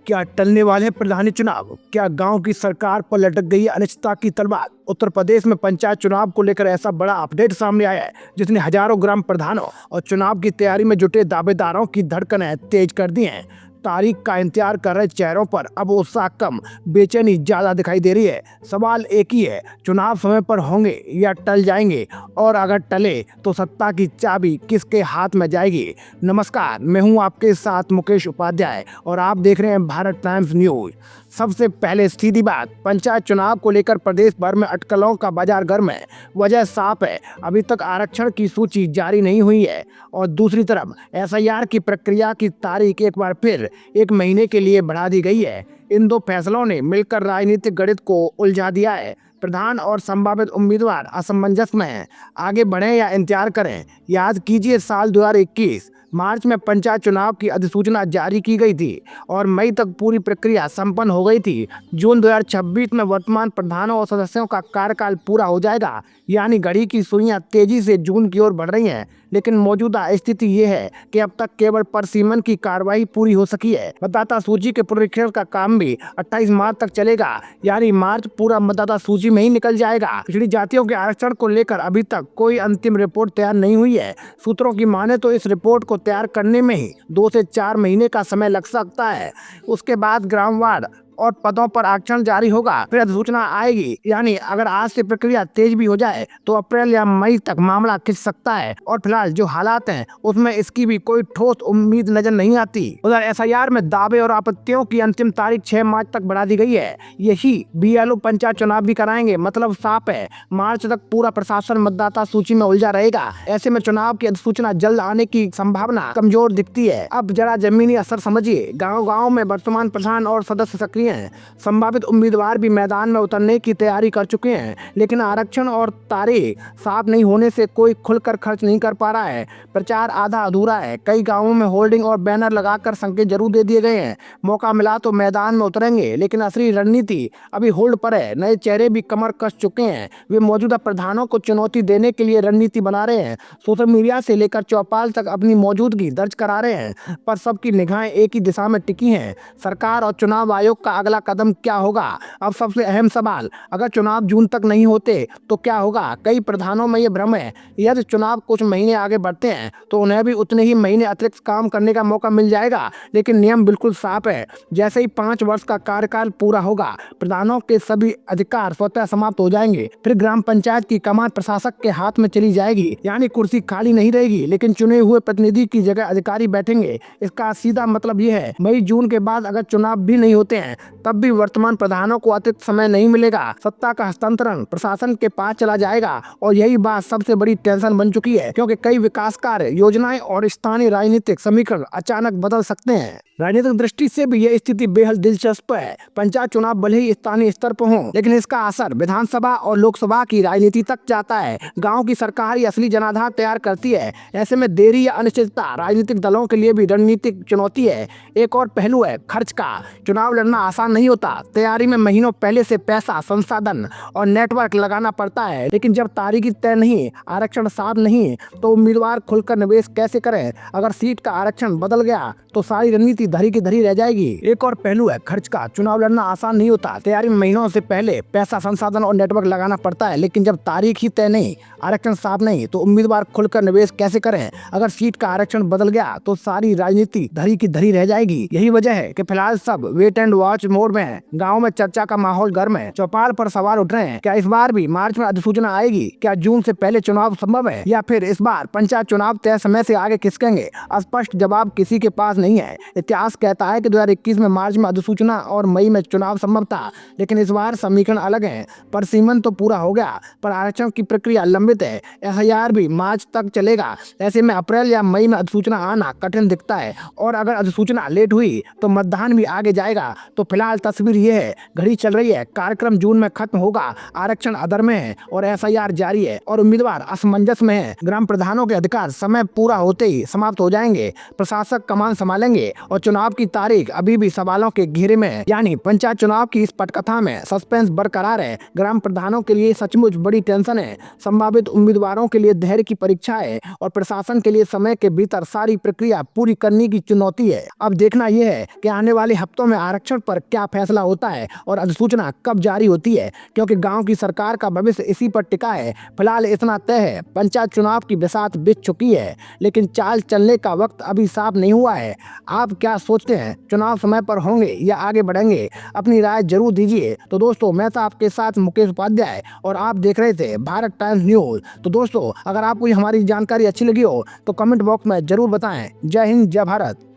क्या टलने वाले प्रधानी चुनाव? क्या गांव की सरकार पर लटक गई है अनिश्चितता की तलवार? उत्तर प्रदेश में पंचायत चुनाव को लेकर ऐसा बड़ा अपडेट सामने आया है जिसने हजारों ग्राम प्रधानों और चुनाव की तैयारी में जुटे दावेदारों की धड़कनें तेज कर दी हैं। तारीख का इंतजार कर रहे चेहरों पर अब उत्साह कम, बेचैनी ज्यादा दिखाई दे रही है। सवाल एक ही है, चुनाव समय पर होंगे या टल जाएंगे, और अगर टले तो सत्ता की चाबी किसके हाथ में जाएगी? नमस्कार, मैं हूं आपके साथ मुकेश उपाध्याय और आप देख रहे हैं भारत टाइम्स न्यूज। सबसे पहले सीधी बात, पंचायत चुनाव को लेकर प्रदेश भर में अटकलों का बाजार गर्म है। वजह साफ है, अभी तक आरक्षण की सूची जारी नहीं हुई है और दूसरी तरफ एसआईआर की प्रक्रिया की तारीख एक बार फिर 1 महीने के लिए बढ़ा दी गई है। इन दो फैसलों ने मिलकर राजनीतिक गणित को उलझा दिया है। प्रधान और संभावित उम्मीदवार असमंजस में हैं, आगे बढ़ें या इंतजार करें। याद कीजिए, साल 2021 मार्च में पंचायत चुनाव की अधिसूचना जारी की गई थी और मई तक पूरी प्रक्रिया संपन्न हो गई थी। जून 2026 में वर्तमान प्रधानों और सदस्यों का कार्यकाल पूरा हो जाएगा, यानी घड़ी की सुइयां तेजी से जून की ओर बढ़ रही हैं। लेकिन मौजूदा स्थिति ये है कि अब तक केवल परसीमन की कार्रवाई पूरी हो सकी है। मतदाता सूची के पुनरीक्षण का काम भी 28 मार्च तक चलेगा, यानी मार्च पूरा मतदाता सूची में ही निकल जाएगा। पिछड़ी जातियों के आरक्षण को लेकर अभी तक कोई अंतिम रिपोर्ट तैयार नहीं हुई है। सूत्रों की माने तो इस रिपोर्ट को तैयार करने में ही 2 से 4 महीने का समय लग सकता है। उसके बाद ग्रामवार और पदों पर आरक्षण जारी होगा, फिर अधिसूचना आएगी। यानी अगर आज से प्रक्रिया तेज भी हो जाए तो अप्रैल या मई तक मामला खिंच सकता है। और फिलहाल जो हालात हैं उसमें इसकी भी कोई ठोस उम्मीद नजर नहीं आती। उधर एसआईआर में दावे और आपत्तियों की अंतिम तारीख 6 मार्च तक बढ़ा दी गई है। यही बीएलओ पंचायत चुनाव भी कराएंगे, मतलब साफ है, मार्च तक पूरा प्रशासन मतदाता सूची में उलझा रहेगा। ऐसे में चुनाव की अधिसूचना जल्द आने की संभावना कमजोर दिखती है। अब जरा जमीनी असर समझिए। गाँव में वर्तमान प्रधान और सदस्य सक्रिय हैं। संभावित उम्मीदवार भी मैदान में उतरने की तैयारी कर चुके हैं, लेकिन आरक्षण और तारीख साफ नहीं होने से कोई खुलकर खर्च नहीं कर पा रहा है। प्रचार आधा अधूरा है। कई गांवों में होर्डिंग और बैनर लगाकर संकेत जरूर दे दिए गए हैं, मौका मिला तो मैदान में उतरेंगे, लेकिन असली रणनीति अभी होल्ड पर है। नए चेहरे भी कमर कस चुके हैं। वे मौजूदा प्रधानों को चुनौती देने के लिए रणनीति बना रहे हैं। सोशल मीडिया से लेकर चौपाल तक अपनी मौजूदगी दर्ज करा रहे हैं, पर सबकी निगाहें एक ही दिशा में टिकी हैं, सरकार और चुनाव आयोग का अगला कदम क्या होगा। अब सबसे अहम सवाल, अगर चुनाव जून तक नहीं होते तो क्या होगा? कई प्रधानों में ये भ्रम है, यदि चुनाव कुछ महीने आगे बढ़ते हैं तो उन्हें भी उतने ही महीने अतिरिक्त काम करने का मौका मिल जाएगा। लेकिन नियम बिल्कुल साफ है, जैसे ही 5 वर्ष का कार्यकाल पूरा होगा, प्रधानों के सभी अधिकार स्वतः समाप्त हो जाएंगे। फिर ग्राम पंचायत की कमान प्रशासक के हाथ में चली जाएगी, यानी कुर्सी खाली नहीं रहेगी, लेकिन चुने हुए प्रतिनिधि की जगह अधिकारी बैठेंगे। इसका सीधा मतलब यह है, मई जून के बाद अगर चुनाव भी नहीं होते हैं तब भी वर्तमान प्रधानों को अतिरिक्त समय नहीं मिलेगा। सत्ता का हस्तांतरण प्रशासन के पास चला जाएगा और यही बात सबसे बड़ी टेंशन बन चुकी है, क्योंकि कई विकास कार्य, योजनाएं और स्थानीय राजनीतिक समीकरण अचानक बदल सकते हैं। राजनीतिक दृष्टि से भी यह स्थिति बेहद दिलचस्प है। पंचायत चुनाव भले ही स्थानीय स्तर पर हों, लेकिन इसका असर विधानसभा और लोकसभा की राजनीति तक जाता है। गाँव की सरकार ही असली जनाधार तैयार करती है। ऐसे में देरी या अनिश्चितता राजनीतिक दलों के लिए भी रणनीतिक चुनौती है। एक और पहलू है खर्च का। चुनाव लड़ना आसान नहीं होता। तैयारी में महीनों पहले से पैसा, संसाधन और नेटवर्क लगाना पड़ता है। लेकिन जब तारीख तय नहीं, आरक्षण साफ नहीं, तो उम्मीदवार खुलकर निवेश कैसे करें? अगर सीट का आरक्षण बदल गया तो सारी रणनीति धरी की धरी रह जाएगी। एक और पहलू है खर्च का। चुनाव लड़ना आसान नहीं होता। तैयारी में महीनों से पहले पैसा, संसाधन और नेटवर्क लगाना पड़ता है। लेकिन जब तारीख ही तय नहीं, आरक्षण साफ नहीं, तो उम्मीदवार खुलकर निवेश कैसे करें? अगर सीट का आरक्षण बदल गया तो सारी राजनीति धरी की धरी रह जाएगी। यही वजह है कि फिलहाल सब वेट एंड वॉच मोड में है। गाँव में चर्चा का माहौल गर्म है। चौपाल पर सवाल उठ रहे हैं, क्या इस बार भी मार्च में अधिसूचना आएगी? क्या जून से पहले चुनाव संभव है, या फिर इस बार पंचायत चुनाव तय समय से आगे खिसकेंगे? स्पष्ट जवाब किसी के पास नहीं है। इतिहास कहता है कि 2021 में मार्च में अधिसूचना और मई में चुनाव संभव था, लेकिन इस बार समीकरण अलग है। परसीमन तो पूरा हो गया, पर आरक्षण की प्रक्रिया लंबित है। एसआईआर भी मार्च तक चलेगा। ऐसे में अप्रैल या मई में अधिसूचना आना कठिन दिखता है, और अगर अधिसूचना लेट हुई तो मतदान भी आगे जाएगा। तो फिलहाल तस्वीर ये है, घड़ी चल रही है, कार्यक्रम जून में खत्म होगा, आरक्षण अधर में है और एसआईआर जारी है, और उम्मीदवार असमंजस में है। ग्राम प्रधानों के अधिकार समय पूरा होते ही समाप्त हो जाएंगे। प्रशासक कमान संभालेंगे और चुनाव की तारीख अभी भी सवालों के घेरे में है। यानी पंचायत चुनाव की इस पटकथा में सस्पेंस बरकरार है। ग्राम प्रधानों के लिए सचमुच बड़ी टेंशन है, संभावित उम्मीदवारों के लिए धैर्य की परीक्षा है और प्रशासन के लिए समय के भीतर सारी प्रक्रिया पूरी करने की चुनौती है। अब देखना यह है कि आने वाले हफ्तों में आरक्षण पर क्या फैसला होता है और अधिसूचना कब जारी होती है, क्योंकि गांव की सरकार का भविष्य इसी पर टिका है। फिलहाल इतना तय है, पंचायत चुनाव की बिसात बिछ चुकी है, लेकिन चाल चलने का वक्त अभी साफ नहीं हुआ है। आप क्या सोचते हैं, चुनाव समय पर होंगे या आगे बढ़ेंगे? अपनी राय जरूर दीजिए। तो दोस्तों, मैं था आपके साथ मुकेश उपाध्याय और आप देख रहे थे भारत टाइम्स न्यूज। तो दोस्तों, अगर आपको हमारी जानकारी अच्छी लगी हो तो कमेंट बॉक्स में जरूर बताएं। जय हिंद, जय भारत।